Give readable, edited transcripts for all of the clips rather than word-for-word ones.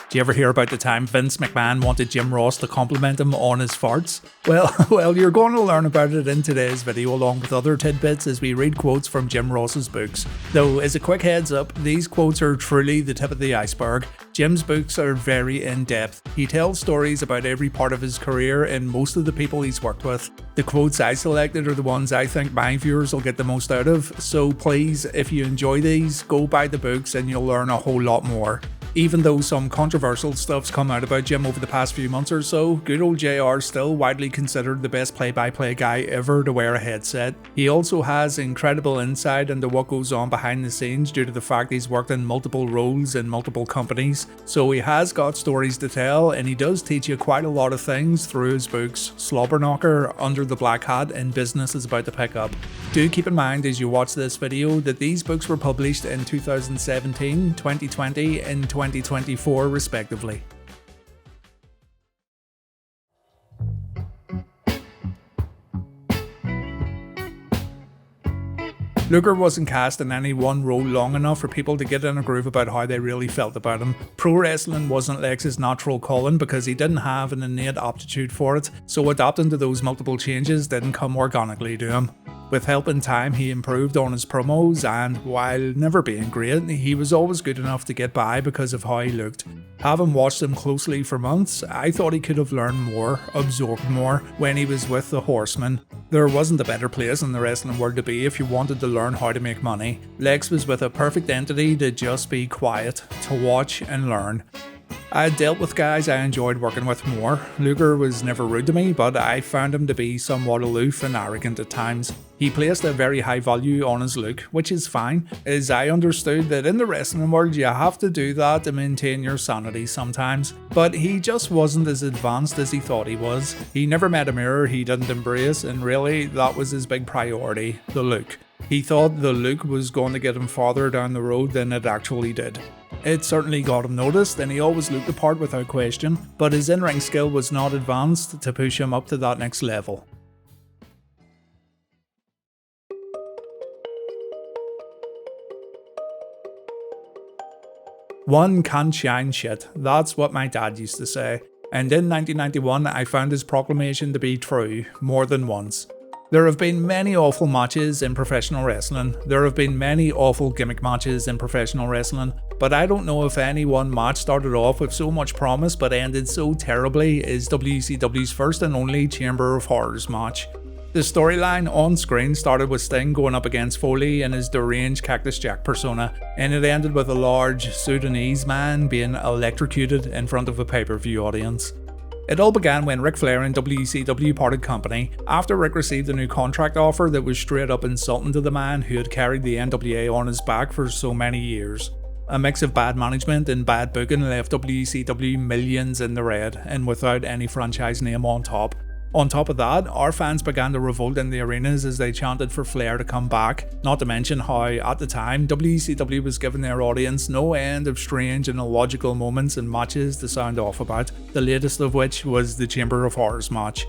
Do you ever hear about the time Vince McMahon wanted Jim Ross to compliment him on his farts? Well, you're going to learn about it in today's video along with other tidbits as we read quotes from Jim Ross's books. Though, as a quick heads up, these quotes are truly the tip of the iceberg. Jim's books are very in-depth. He tells stories about every part of his career and most of the people he's worked with. The quotes I selected are the ones I think my viewers will get the most out of, so please, if you enjoy these, go buy the books and you'll learn a whole lot more. Even though some controversial stuff's come out about Jim over the past few months or so, good old JR is still widely considered the best play-by-play guy ever to wear a headset. He also has incredible insight into what goes on behind the scenes due to the fact he's worked in multiple roles in multiple companies, so he has got stories to tell and he does teach you quite a lot of things through his books Slobberknocker, Under the Black Hat and Business is About to Pick Up. Do keep in mind as you watch this video that these books were published in 2017, 2020 and 2024 respectively. Luger wasn't cast in any one role long enough for people to get in a groove about how they really felt about him. Pro wrestling wasn't Lex's natural calling because he didn't have an innate aptitude for it, so adapting to those multiple changes didn't come organically to him. With help and time, he improved on his promos and, while never being great, he was always good enough to get by because of how he looked. Having watched him closely for months, I thought he could have learned more, absorbed more, when he was with the Horsemen. There wasn't a better place in the wrestling world to be if you wanted to learn how to make money. Lex was with a perfect entity to just be quiet, to watch and learn. I dealt with guys I enjoyed working with more. Luger was never rude to me, but I found him to be somewhat aloof and arrogant at times. He placed a very high value on his look, which is fine, as I understood that in the wrestling world you have to do that to maintain your sanity sometimes. But he just wasn't as advanced as he thought he was. He never met a mirror he didn't embrace, and really that was his big priority, the look. He thought the look was going to get him farther down the road than it actually did. It certainly got him noticed and he always looked the part without question, but his in-ring skill was not advanced to push him up to that next level. One can't shine shit, that's what my dad used to say, and in 1991 I found his proclamation to be true, more than once. There have been many awful matches in professional wrestling, there have been many awful gimmick matches in professional wrestling, but I don't know if any one match started off with so much promise but ended so terribly as WCW's first and only Chamber of Horrors match. The storyline on screen started with Sting going up against Foley in his deranged Cactus Jack persona, and it ended with a large Sudanese man being electrocuted in front of a pay-per-view audience. It all began when Ric Flair and WCW parted company, after Ric received a new contract offer that was straight up insulting to the man who had carried the NWA on his back for so many years. A mix of bad management and bad booking left WCW millions in the red, and without any franchise name on top. On top of that, our fans began to revolt in the arenas as they chanted for Flair to come back, not to mention how, at the time, WCW was giving their audience no end of strange and illogical moments and matches to sound off about, the latest of which was the Chamber of Horrors match.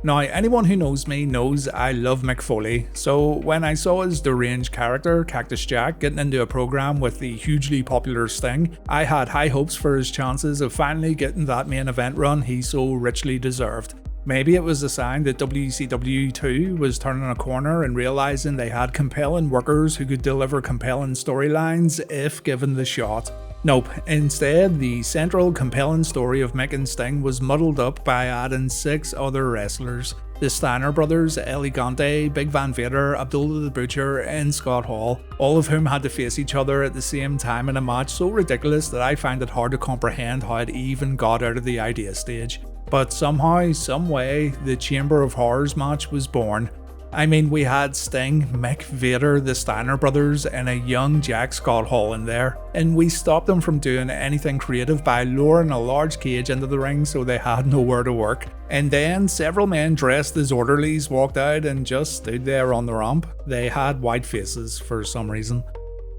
Now, anyone who knows me knows I love Mick Foley, so when I saw his deranged character, Cactus Jack, getting into a program with the hugely popular Sting, I had high hopes for his chances of finally getting that main event run he so richly deserved. Maybe it was a sign that WCW too was turning a corner and realizing they had compelling workers who could deliver compelling storylines if given the shot. Nope, instead the central compelling story of Mick and Sting was muddled up by adding 6 other wrestlers. The Steiner brothers, El Gigante, Big Van Vader, Abdullah the Butcher and Scott Hall, all of whom had to face each other at the same time in a match so ridiculous that I find it hard to comprehend how it even got out of the idea stage. But somehow, someway, the Chamber of Horrors match was born. I mean, we had Sting, Mick, Vader, the Steiner brothers, and a young Jack Scott Hall in there, and we stopped them from doing anything creative by lowering a large cage into the ring so they had nowhere to work. And then several men dressed as orderlies walked out and just stood there on the ramp. They had white faces for some reason.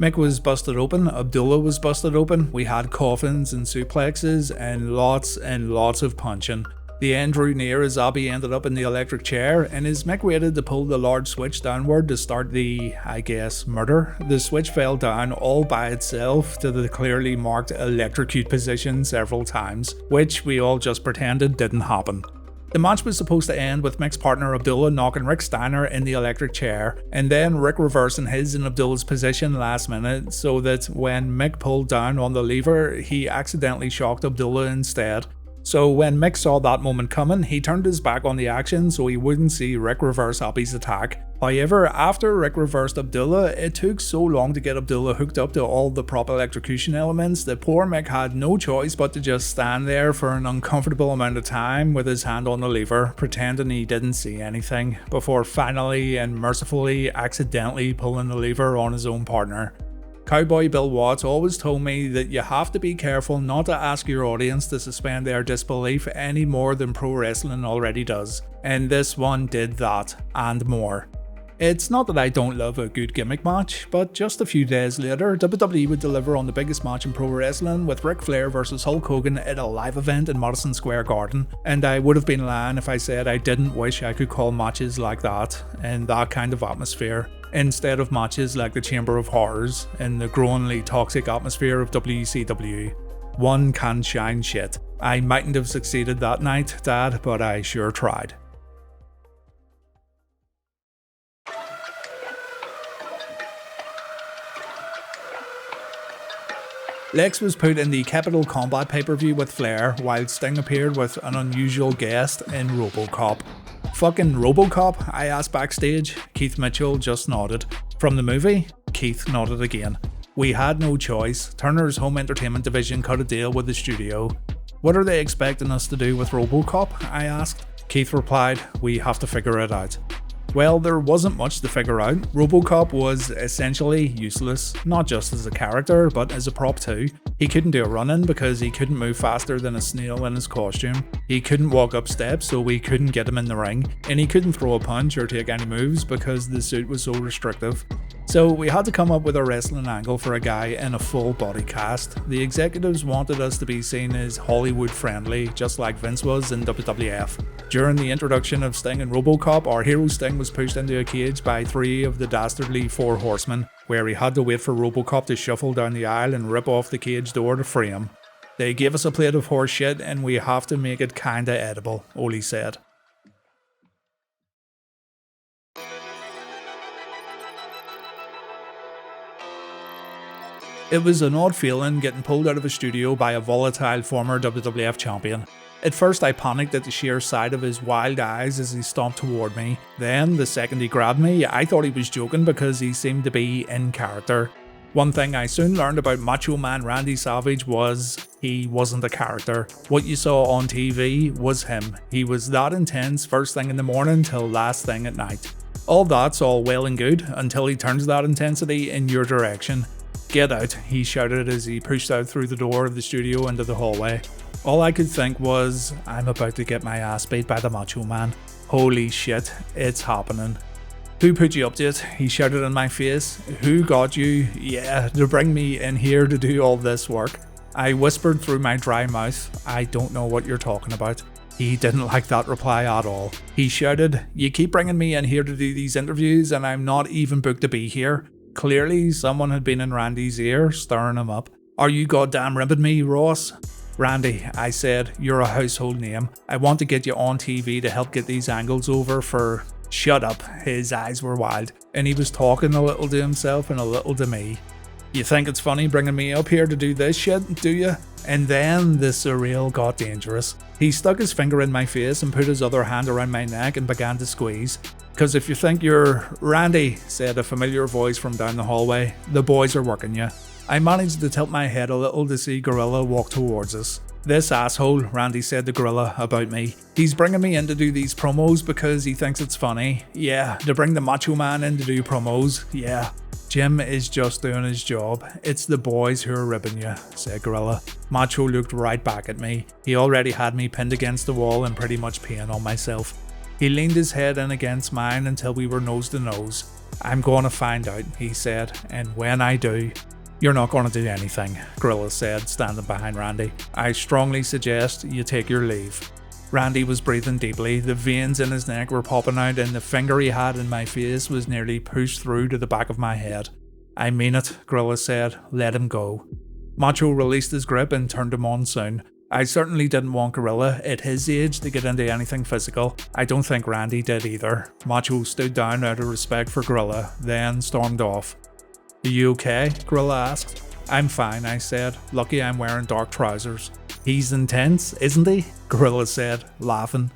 Mick was busted open, Abdullah was busted open, we had coffins and suplexes and lots of punching. The end drew near as Abby ended up in the electric chair, and as Mick waited to pull the large switch downward to start the, I guess, murder, the switch fell down all by itself to the clearly marked electrocute position several times, which we all just pretended didn't happen. The match was supposed to end with Mick's partner Abdullah knocking Rick Steiner in the electric chair, and then Rick reversing his and Abdullah's position last minute so that when Mick pulled down on the lever, he accidentally shocked Abdullah instead. So when Mick saw that moment coming, he turned his back on the action so he wouldn't see Rick reverse Abby's attack. However, after Rick reversed Abdullah, it took so long to get Abdullah hooked up to all the proper electrocution elements that poor Mick had no choice but to just stand there for an uncomfortable amount of time with his hand on the lever, pretending he didn't see anything, before finally and mercifully accidentally pulling the lever on his own partner. Cowboy Bill Watts always told me that you have to be careful not to ask your audience to suspend their disbelief any more than pro wrestling already does, and this one did that, and more. It's not that I don't love a good gimmick match, but just a few days later, WWE would deliver on the biggest match in pro wrestling with Ric Flair vs Hulk Hogan at a live event in Madison Square Garden, and I would have been lying if I said I didn't wish I could call matches like that, in that kind of atmosphere, instead of matches like the Chamber of Horrors in the growingly toxic atmosphere of WCW. One can shine shit. I mightn't have succeeded that night, Dad, but I sure tried. Lex was put in the Capital Combat pay-per-view with Flair, while Sting appeared with an unusual guest in RoboCop. Fucking RoboCop? I asked backstage. Keith Mitchell just nodded. From the movie? Keith nodded again. We had no choice. Turner's home entertainment division cut a deal with the studio. What are they expecting us to do with RoboCop? I asked. Keith replied, we have to figure it out. Well, there wasn't much to figure out. RoboCop was essentially useless, not just as a character, but as a prop too. He couldn't do a run-in because he couldn't move faster than a snail in his costume. He couldn't walk up steps, so we couldn't get him in the ring. And he couldn't throw a punch or take any moves because the suit was so restrictive. So we had to come up with a wrestling angle for a guy in a full body cast. The executives wanted us to be seen as Hollywood friendly, just like Vince was in WWF. During the introduction of Sting and RoboCop, our hero Sting was pushed into a cage by 3 of the dastardly 4 horsemen, where he had to wait for RoboCop to shuffle down the aisle and rip off the cage door to free him. They gave us a plate of horse shit and we have to make it kinda edible, Ole said. It was an odd feeling getting pulled out of a studio by a volatile former WWF champion. At first I panicked at the sheer sight of his wild eyes as he stomped toward me. Then, the second he grabbed me, I thought he was joking because he seemed to be in character. One thing I soon learned about Macho Man Randy Savage was he wasn't a character. What you saw on TV was him. He was that intense first thing in the morning till last thing at night. All that's all well and good until he turns that intensity in your direction. Get out, he shouted as he pushed out through the door of the studio into the hallway. All I could think was, I'm about to get my ass beat by the Macho Man. Holy shit, it's happening. Who put you up to it? He shouted in my face. Who got you? Yeah, to bring me in here to do all this work. I whispered through my dry mouth, I don't know what you're talking about. He didn't like that reply at all. He shouted, you keep bringing me in here to do these interviews and I'm not even booked to be here. Clearly, someone had been in Randy's ear, stirring him up. Are you goddamn ribbing me, Ross? Randy, I said, you're a household name. I want to get you on TV to help get these angles over for... Shut up, his eyes were wild, and he was talking a little to himself and a little to me. You think it's funny bringing me up here to do this shit, do you? And then the surreal got dangerous. He stuck his finger in my face and put his other hand around my neck and began to squeeze. Because if you think you're... Randy, said a familiar voice from down the hallway, the boys are working you. I managed to tilt my head a little to see Gorilla walk towards us. This asshole, Randy said to Gorilla about me. He's bringing me in to do these promos because he thinks it's funny. Yeah, to bring the Macho Man in to do promos. Yeah. Jim is just doing his job. It's the boys who are ribbing you, said Gorilla. Macho looked right back at me. He already had me pinned against the wall and pretty much peeing on myself. He leaned his head in against mine until we were nose to nose. I'm going to find out, he said, and when I do... You're not going to do anything, Gorilla said, standing behind Randy. I strongly suggest you take your leave. Randy was breathing deeply, the veins in his neck were popping out, and the finger he had in my face was nearly pushed through to the back of my head. "I mean it," Gorilla said. "Let him go." Macho released his grip and turned him on soon. I certainly didn't want Gorilla, at his age, to get into anything physical. I don't think Randy did either. Macho stood down out of respect for Gorilla, then stormed off. "Are you okay?" Gorilla asked. "I'm fine," I said. "Lucky I'm wearing dark trousers." "He's intense, isn't he?" Gorilla said, laughing.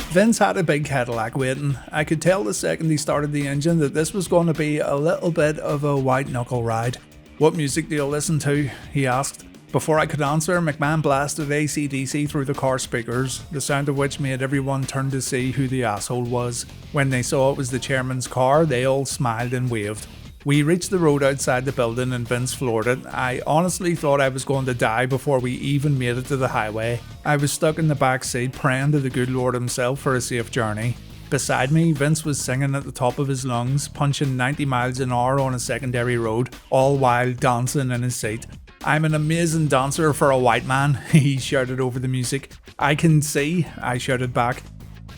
Vince had a big Cadillac waiting. I could tell the second he started the engine that this was going to be a little bit of a white knuckle ride. "What music do you listen to?" he asked. Before I could answer, McMahon blasted AC/DC through the car speakers, the sound of which made everyone turn to see who the asshole was. When they saw it was the chairman's car, they all smiled and waved. We reached the road outside the building and Vince floored it. I honestly thought I was going to die before we even made it to the highway. I was stuck in the back seat praying to the good Lord himself for a safe journey. Beside me, Vince was singing at the top of his lungs, punching 90 miles an hour on a secondary road, all while dancing in his seat. "I'm an amazing dancer for a white man," he shouted over the music. "I can see," I shouted back.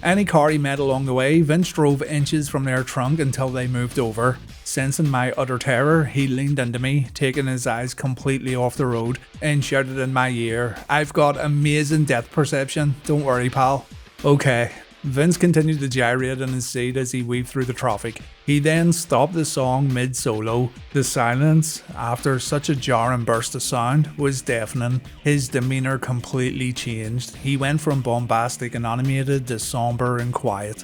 Any car he met along the way, Vince drove inches from their trunk until they moved over. Sensing my utter terror, he leaned into me, taking his eyes completely off the road, and shouted in my ear, "I've got amazing depth perception, don't worry pal." "Okay." Vince continued to gyrate in his seat as he weaved through the traffic. He then stopped the song mid-solo. The silence, after such a jarring burst of sound, was deafening. His demeanour completely changed. He went from bombastic and animated to sombre and quiet.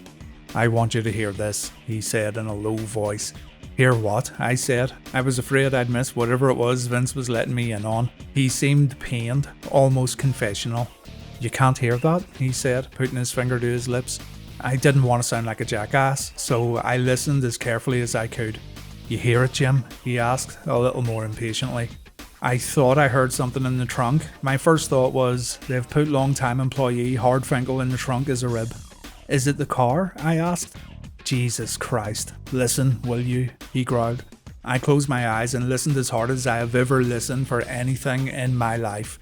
"I want you to hear this," he said in a low voice. "Hear what?" I said. I was afraid I'd miss whatever it was Vince was letting me in on. He seemed pained, almost confessional. "You can't hear that?" he said, putting his finger to his lips. I didn't want to sound like a jackass, so I listened as carefully as I could. "You hear it, Jim?" he asked, a little more impatiently. I thought I heard something in the trunk. My first thought was, they've put long-time employee Hardfinkel in the trunk as a rib. "Is it the car?" I asked. "Jesus Christ. Listen, will you?" he growled. I closed my eyes and listened as hard as I have ever listened for anything in my life.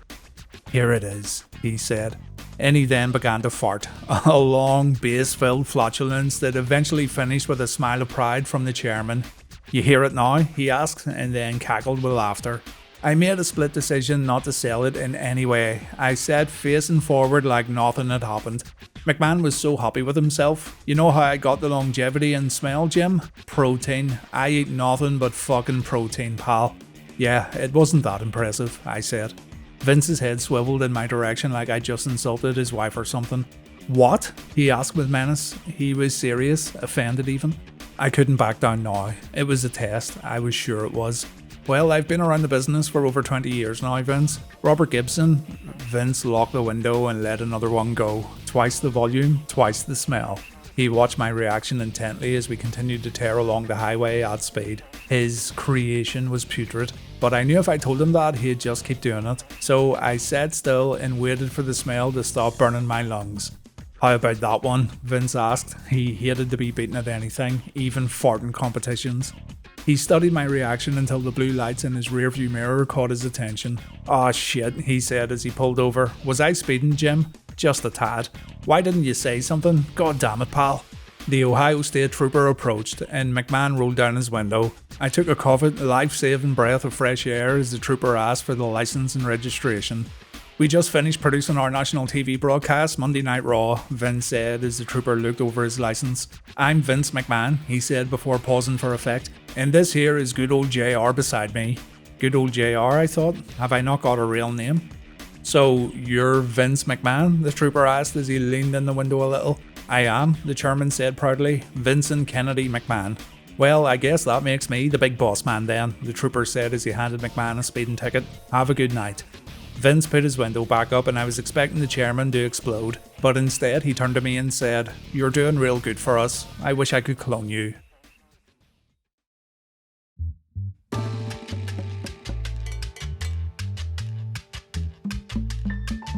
"Here it is," he said. And he then began to fart, a long, bass-filled flatulence that eventually finished with a smile of pride from the chairman. "You hear it now?" he asked, and then cackled with laughter. I made a split decision not to sell it in any way. I sat facing forward like nothing had happened. McMahon was so happy with himself. "You know how I got the longevity and smell, Jim? Protein. I eat nothing but fucking protein, pal." "Yeah, it wasn't that impressive," I said. Vince's head swiveled in my direction like I just insulted his wife or something. "What?" he asked with menace. He was serious, offended even. I couldn't back down now. It was a test, I was sure it was. "Well, I've been around the business for over 20 years now, Vince. Robert Gibson." Vince locked the window and let another one go. Twice the volume, twice the smell. He watched my reaction intently as we continued to tear along the highway at speed. His creation was putrid, but I knew if I told him that, he'd just keep doing it. So I sat still and waited for the smell to stop burning my lungs. "How about that one?" Vince asked. He hated to be beaten at anything, even farting competitions. He studied my reaction until the blue lights in his rearview mirror caught his attention. "Aw shit," he said as he pulled over. "Was I speeding, Jim?" "Just a tad." "Why didn't you say something? God damn it, pal." The Ohio State Trooper approached, and McMahon rolled down his window. I took a coveted, life-saving breath of fresh air as the Trooper asked for the license and registration. "We just finished producing our national TV broadcast, Monday Night Raw," Vince said as the Trooper looked over his license. "I'm Vince McMahon," he said before pausing for effect, "and this here is good old JR beside me." Good old JR, I thought. Have I not got a real name? "So, you're Vince McMahon?" the Trooper asked as he leaned in the window a little. "I am," the chairman said proudly. "Vincent Kennedy McMahon." "Well, I guess that makes me the big boss man then," the Trooper said as he handed McMahon a speeding ticket. "Have a good night." Vince put his window back up and I was expecting the chairman to explode, but instead he turned to me and said, "You're doing real good for us. I wish I could clone you."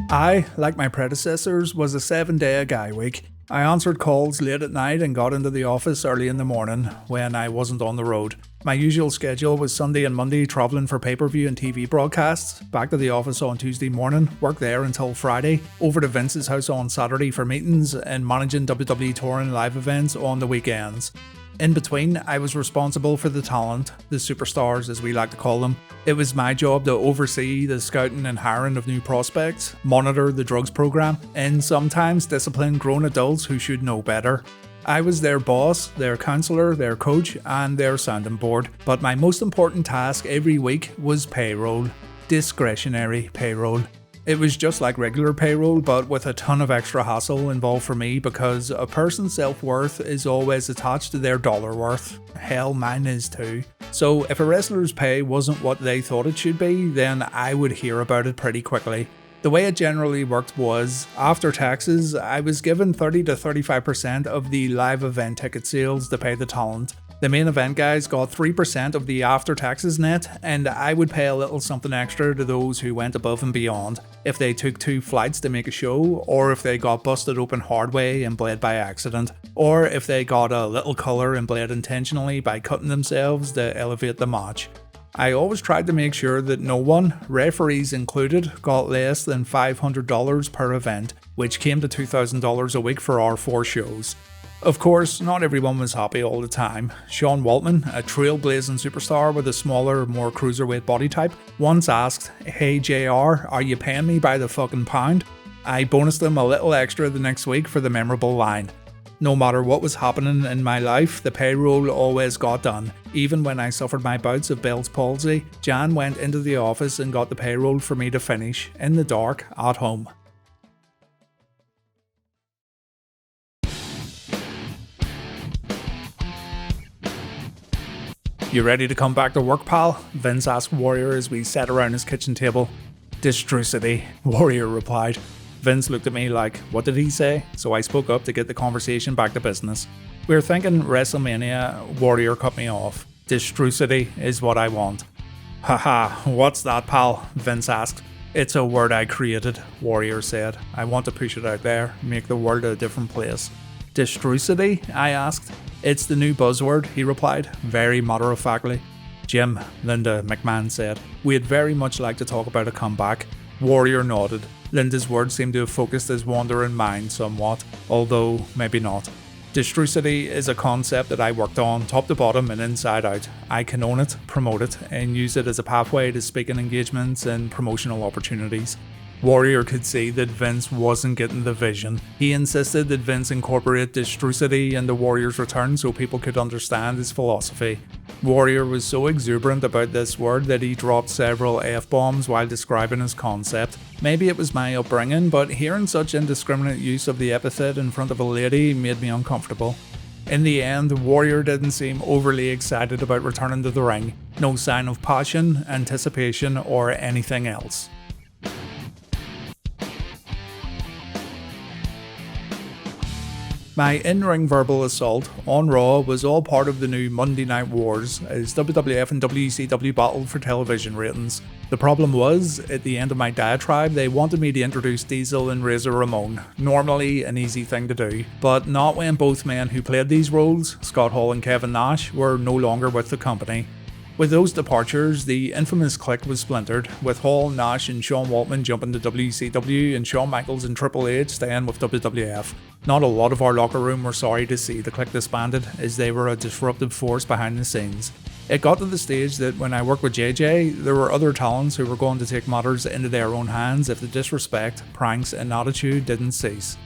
I, like my predecessors, was a 7-day-a-guy week. I answered calls late at night and got into the office early in the morning when I wasn't on the road. My usual schedule was Sunday and Monday travelling for pay-per-view and TV broadcasts, back to the office on Tuesday morning, work there until Friday, over to Vince's house on Saturday for meetings, and managing WWE touring live events on the weekends. In between, I was responsible for the talent, the superstars as we like to call them. It was my job to oversee the scouting and hiring of new prospects, monitor the drugs program, and sometimes discipline grown adults who should know better. I was their boss, their counselor, their coach, and their sounding board. But my most important task every week was payroll. Discretionary payroll. It was just like regular payroll, but with a ton of extra hassle involved for me because a person's self-worth is always attached to their dollar worth. Hell, mine is too. So if a wrestler's pay wasn't what they thought it should be, then I would hear about it pretty quickly. The way it generally worked was, after taxes, I was given 30 to 35% of the live event ticket sales to pay the talent. The main event guys got 3% of the after taxes net, and I would pay a little something extra to those who went above and beyond, if they took 2 flights to make a show, or if they got busted open hard way and bled by accident, or if they got a little colour and bled intentionally by cutting themselves to elevate the match. I always tried to make sure that no one, referees included, got less than $500 per event, which came to $2,000 a week for our 4 shows. Of course, not everyone was happy all the time. Sean Waltman, a trailblazing superstar with a smaller, more cruiserweight body type, once asked, "Hey JR, are you paying me by the fucking pound?" I bonused him a little extra the next week for the memorable line. No matter what was happening in my life, the payroll always got done. Even when I suffered my bouts of Bell's palsy, Jan went into the office and got the payroll for me to finish, in the dark, at home. "You ready to come back to work, pal?" Vince asked Warrior as we sat around his kitchen table. "Distrucity," Warrior replied. Vince looked at me like, what did he say? So I spoke up to get the conversation back to business. "We were thinking WrestleMania," Warrior cut me off. "Distrucity is what I want." "Haha, what's that, pal?" Vince asked. "It's a word I created," Warrior said. "I want to push it out there, make the world a different place." "Distrucity?" I asked. "It's the new buzzword," he replied, very matter-of-factly. "Jim," Linda McMahon said, "we'd very much like to talk about a comeback." Warrior nodded. Linda's words seemed to have focused his wandering mind somewhat, although maybe not. Distrucity is a concept that I worked on top to bottom and inside out. I can own it, promote it, and use it as a pathway to speaking engagements and promotional opportunities. Warrior could see that Vince wasn't getting the vision. He insisted that Vince incorporate Distrucity into Warrior's return so people could understand his philosophy. Warrior was so exuberant about this word that he dropped several F-bombs while describing his concept. Maybe it was my upbringing, but hearing such indiscriminate use of the epithet in front of a lady made me uncomfortable. In the end, Warrior didn't seem overly excited about returning to the ring. No sign of passion, anticipation, or anything else. My in-ring verbal assault on Raw was all part of the new Monday Night Wars as WWF and WCW battled for television ratings. The problem was, at the end of my diatribe, they wanted me to introduce Diesel and Razor Ramon. Normally an easy thing to do, but not when both men who played these roles, Scott Hall and Kevin Nash, were no longer with the company. With those departures, the infamous clique was splintered, with Hall, Nash and Sean Waltman jumping to WCW and Shawn Michaels and Triple H staying with WWF. Not a lot of our locker room were sorry to see the clique disbanded, as they were a disruptive force behind the scenes. It got to the stage that when I worked with JJ, there were other talents who were going to take matters into their own hands if the disrespect, pranks and attitude didn't cease.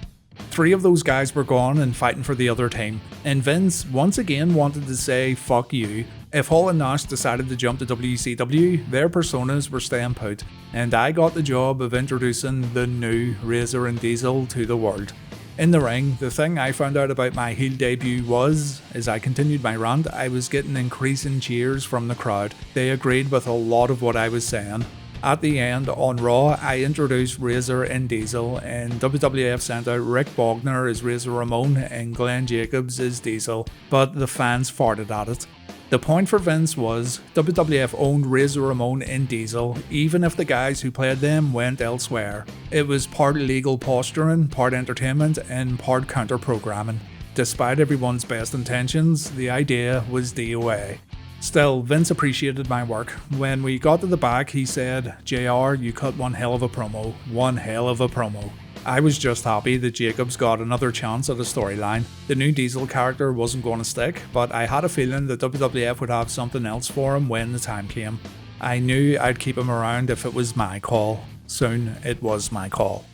3 of those guys were gone and fighting for the other team, and Vince once again wanted to say fuck you. If Hall and Nash decided to jump to WCW, their personas were staying put, and I got the job of introducing the new Razor and Diesel to the world. In the ring, the thing I found out about my heel debut was, as I continued my rant, I was getting increasing cheers from the crowd. They agreed with a lot of what I was saying. At the end, on Raw, I introduced Razor and Diesel, and WWF sent out Rick Bogner as Razor Ramon and Glenn Jacobs as Diesel, but the fans farted at it. The point for Vince was WWF owned Razor Ramon and Diesel, even if the guys who played them went elsewhere. It was part legal posturing, part entertainment, and part counter-programming. Despite everyone's best intentions, the idea was DOA. Still, Vince appreciated my work. When we got to the back, he said, "JR, you cut one hell of a promo. One hell of a promo." I was just happy that Jacobs got another chance at a storyline. The new Diesel character wasn't going to stick, but I had a feeling that WWF would have something else for him when the time came. I knew I'd keep him around if it was my call. Soon, it was my call.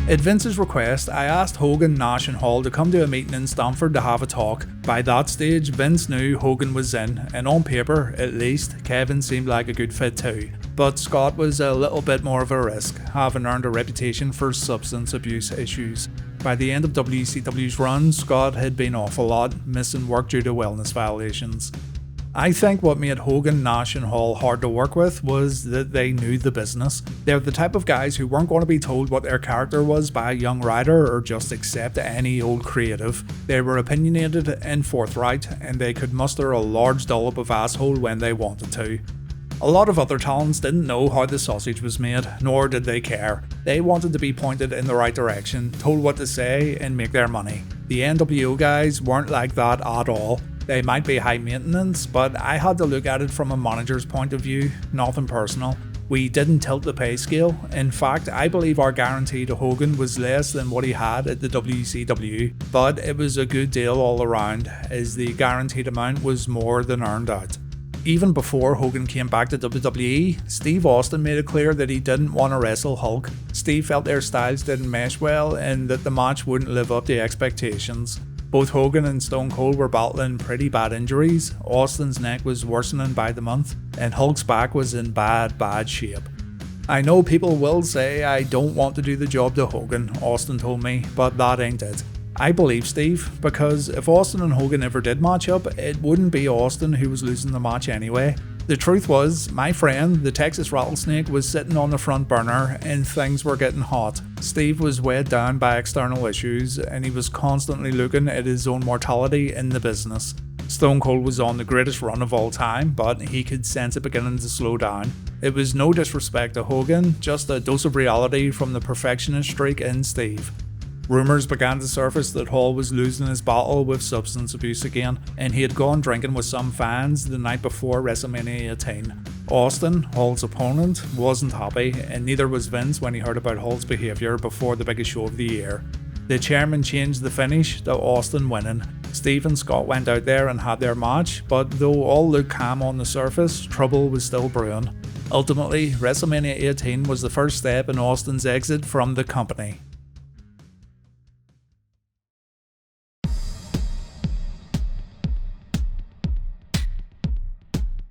At Vince's request, I asked Hogan, Nash and Hall to come to a meeting in Stamford to have a talk. By that stage, Vince knew Hogan was in, and on paper, at least, Kevin seemed like a good fit too. But Scott was a little bit more of a risk, having earned a reputation for substance abuse issues. By the end of WCW's run, Scott had been off a lot, missing work due to wellness violations. I think what made Hogan, Nash and Hall hard to work with was that they knew the business. They're the type of guys who weren't going to be told what their character was by a young writer or just accept any old creative. They were opinionated and forthright, and they could muster a large dollop of asshole when they wanted to. A lot of other talents didn't know how the sausage was made, nor did they care. They wanted to be pointed in the right direction, told what to say, and make their money. The NWO guys weren't like that at all. They might be high maintenance, but I had to look at it from a manager's point of view, nothing personal. We didn't tilt the pay scale. In fact, I believe our guarantee to Hogan was less than what he had at the WCW, but it was a good deal all around, as the guaranteed amount was more than earned out. Even before Hogan came back to WWE, Steve Austin made it clear that he didn't want to wrestle Hulk. Steve felt their styles didn't mesh well and that the match wouldn't live up to expectations. Both Hogan and Stone Cold were battling pretty bad injuries. Austin's neck was worsening by the month, and Hulk's back was in bad shape. "I know people will say I don't want to do the job to Hogan," Austin told me, "but that ain't it." I believe Steve, because if Austin and Hogan ever did match up, it wouldn't be Austin who was losing the match anyway. The truth was, my friend, the Texas Rattlesnake, was sitting on the front burner and things were getting hot. Steve was weighed down by external issues and he was constantly looking at his own mortality in the business. Stone Cold was on the greatest run of all time, but he could sense it beginning to slow down. It was no disrespect to Hogan, just a dose of reality from the perfectionist streak in Steve. Rumours began to surface that Hall was losing his battle with substance abuse again, and he had gone drinking with some fans the night before WrestleMania 18. Austin, Hall's opponent, wasn't happy, and neither was Vince when he heard about Hall's behaviour before the biggest show of the year. The chairman changed the finish to Austin winning. Steve and Scott went out there and had their match, but though all looked calm on the surface, trouble was still brewing. Ultimately, WrestleMania 18 was the first step in Austin's exit from the company.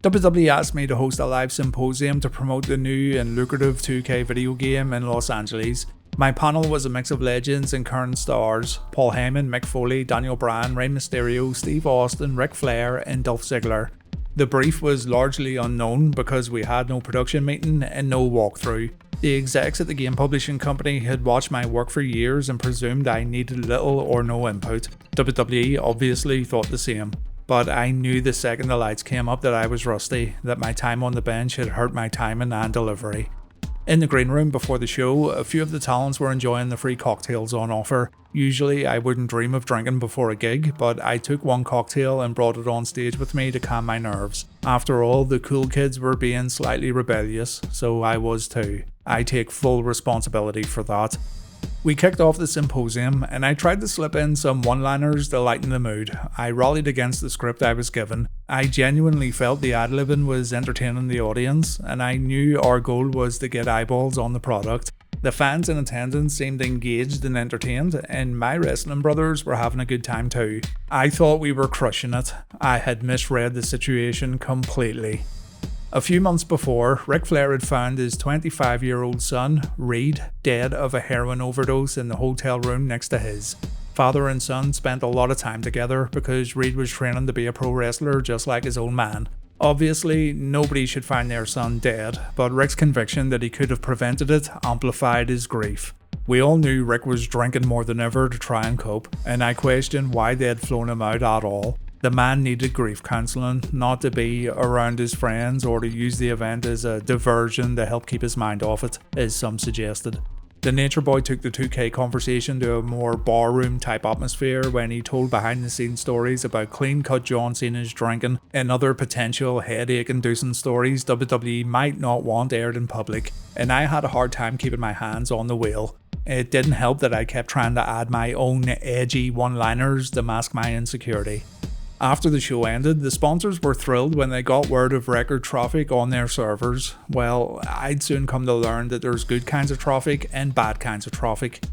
WWE asked me to host a live symposium to promote the new and lucrative 2K video game in Los Angeles. My panel was a mix of legends and current stars: Paul Heyman, Mick Foley, Daniel Bryan, Rey Mysterio, Steve Austin, Ric Flair and Dolph Ziggler. The brief was largely unknown because we had no production meeting and no walkthrough. The execs at the game publishing company had watched my work for years and presumed I needed little or no input. WWE obviously thought the same. But I knew the second the lights came up that I was rusty, that my time on the bench had hurt my timing and delivery. In the green room before the show, a few of the talents were enjoying the free cocktails on offer. Usually I wouldn't dream of drinking before a gig, but I took one cocktail and brought it on stage with me to calm my nerves. After all, the cool kids were being slightly rebellious, so I was too. I take full responsibility for that. We kicked off the symposium, and I tried to slip in some one-liners to lighten the mood. I rallied against the script I was given. I genuinely felt the ad-libbing was entertaining the audience, and I knew our goal was to get eyeballs on the product. The fans in attendance seemed engaged and entertained, and my wrestling brothers were having a good time too. I thought we were crushing it. I had misread the situation completely. A few months before, Ric Flair had found his 25-year-old son, Reed, dead of a heroin overdose in the hotel room next to his. Father and son spent a lot of time together because Reed was training to be a pro wrestler just like his old man. Obviously, nobody should find their son dead, but Ric's conviction that he could have prevented it amplified his grief. We all knew Rick was drinking more than ever to try and cope, and I questioned why they had flown him out at all. The man needed grief counselling, not to be around his friends or to use the event as a diversion to help keep his mind off it, as some suggested. The Nature Boy took the 2K conversation to a more barroom type atmosphere when he told behind the scenes stories about clean cut John Cena's drinking and other potential headache inducing stories WWE might not want aired in public, and I had a hard time keeping my hands on the wheel. It didn't help that I kept trying to add my own edgy one-liners to mask my insecurity. After the show ended, the sponsors were thrilled when they got word of record traffic on their servers. Well, I'd soon come to learn that there's good kinds of traffic and bad kinds of traffic.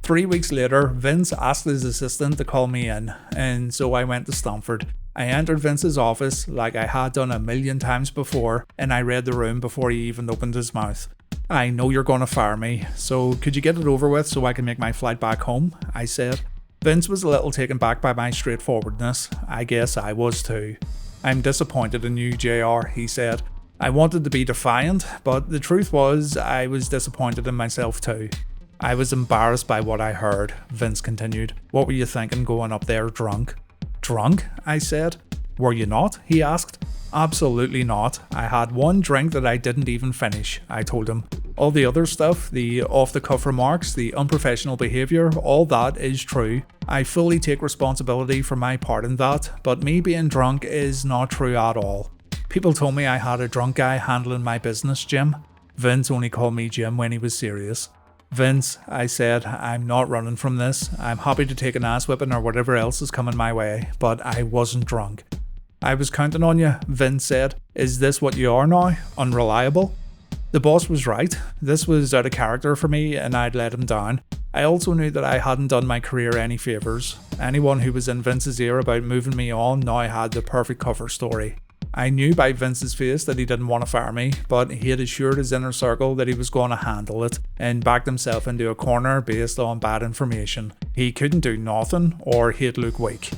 3 weeks later, Vince asked his assistant to call me in, and so I went to Stamford. I entered Vince's office like I had done a million times before, and I read the room before he even opened his mouth. "I know you're going to fire me, so could you get it over with so I can make my flight back home?" I said. Vince was a little taken back by my straightforwardness. I guess I was too. "I'm disappointed in you, JR, he said. I wanted to be defiant, but the truth was I was disappointed in myself too. I was embarrassed by what I heard," Vince continued. "What were you thinking going up there drunk?" "Drunk?" I said. "Were you not?" he asked. "Absolutely not. I had one drink that I didn't even finish," I told him. "All the other stuff, the off-the-cuff remarks, the unprofessional behaviour, all that is true. I fully take responsibility for my part in that, but me being drunk is not true at all. People told me I had a drunk guy handling my business, Jim." Vince only called me Jim when he was serious. "Vince," I said, "I'm not running from this. I'm happy to take an ass whipping or whatever else is coming my way, but I wasn't drunk." "I was counting on you," Vince said. "Is this what you are now? Unreliable?" The boss was right. This was out of character for me and I'd let him down. I also knew that I hadn't done my career any favours. Anyone who was in Vince's ear about moving me on now had the perfect cover story. I knew by Vince's face that he didn't want to fire me, but he had assured his inner circle that he was going to handle it and backed himself into a corner based on bad information. He couldn't do nothing or he'd look weak.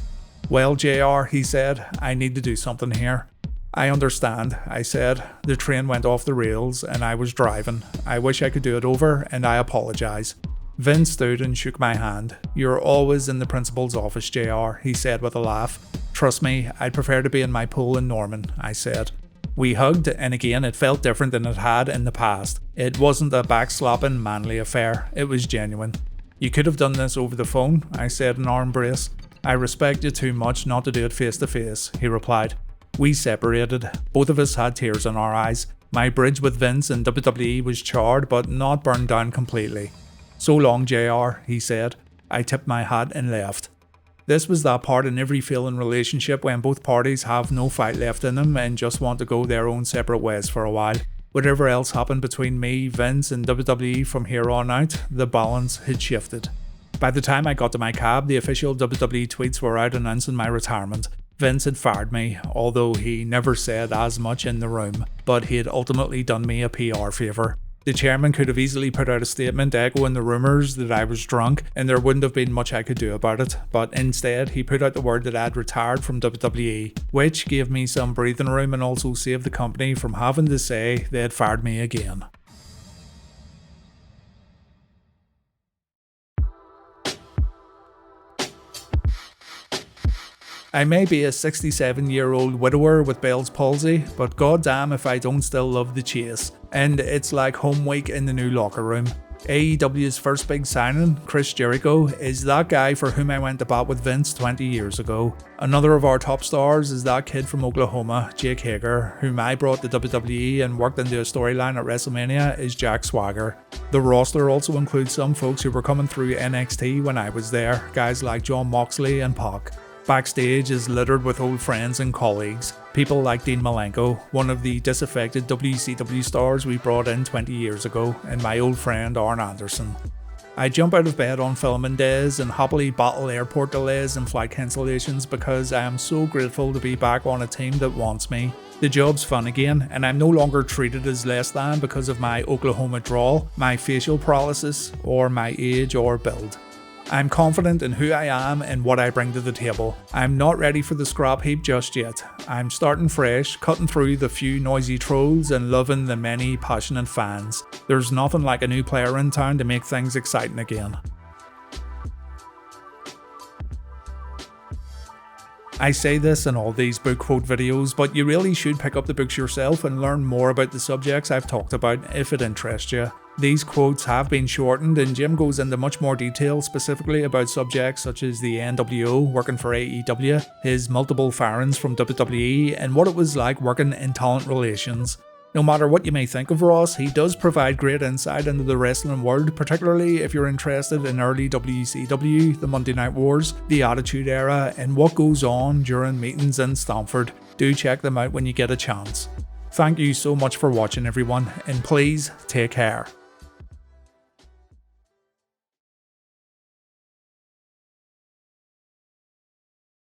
"Well, JR, he said, I need to do something here." "I understand," I said. "The train went off the rails and I was driving. I wish I could do it over and I apologise." Vince stood and shook my hand. "You're always in the principal's office, JR, he said with a laugh. "Trust me, I'd prefer to be in my pool in Norman," I said. We hugged, and again it felt different than it had in the past. It wasn't a backslapping, manly affair. It was genuine. "You could have done this over the phone," I said in our embrace. "I respect you too much not to do it face to face," he replied. We separated. Both of us had tears in our eyes. My bridge with Vince and WWE was charred but not burned down completely. "So long, JR, he said. I tipped my hat and left. This was that part in every failing relationship when both parties have no fight left in them and just want to go their own separate ways for a while. Whatever else happened between me, Vince and WWE from here on out, the balance had shifted. By the time I got to my cab, the official WWE tweets were out announcing my retirement. Vince had fired me, although he never said as much in the room, but he had ultimately done me a PR favour. The chairman could have easily put out a statement echoing the rumours that I was drunk, and there wouldn't have been much I could do about it, but instead he put out the word that I'd retired from WWE, which gave me some breathing room and also saved the company from having to say they had fired me again. I may be a 67-year-old widower with Bell's palsy, but goddamn if I don't still love the chase. And it's like home week in the new locker room. AEW's first big signing, Chris Jericho, is that guy for whom I went to bat with Vince 20 years ago. Another of our top stars is that kid from Oklahoma, Jake Hager, whom I brought to WWE and worked into a storyline at WrestleMania is Jack Swagger. The roster also includes some folks who were coming through NXT when I was there, guys like Jon Moxley and Pac. Backstage is littered with old friends and colleagues, people like Dean Malenko, one of the disaffected WCW stars we brought in 20 years ago, and my old friend Arn Anderson. I jump out of bed on filming days and happily battle airport delays and flight cancellations because I am so grateful to be back on a team that wants me. The job's fun again, and I'm no longer treated as less than because of my Oklahoma drawl, my facial paralysis, or my age or build. I'm confident in who I am and what I bring to the table. I'm not ready for the scrap heap just yet. I'm starting fresh, cutting through the few noisy trolls and loving the many passionate fans. There's nothing like a new player in town to make things exciting again. I say this in all these book quote videos, but you really should pick up the books yourself and learn more about the subjects I've talked about if it interests you. These quotes have been shortened and Jim goes into much more detail specifically about subjects such as the NWO working for AEW, his multiple firings from WWE, and what it was like working in talent relations. No matter what you may think of Ross, he does provide great insight into the wrestling world, particularly if you're interested in early WCW, the Monday Night Wars, the Attitude Era, and what goes on during meetings in Stamford. Do check them out when you get a chance. Thank you so much for watching everyone, and please take care.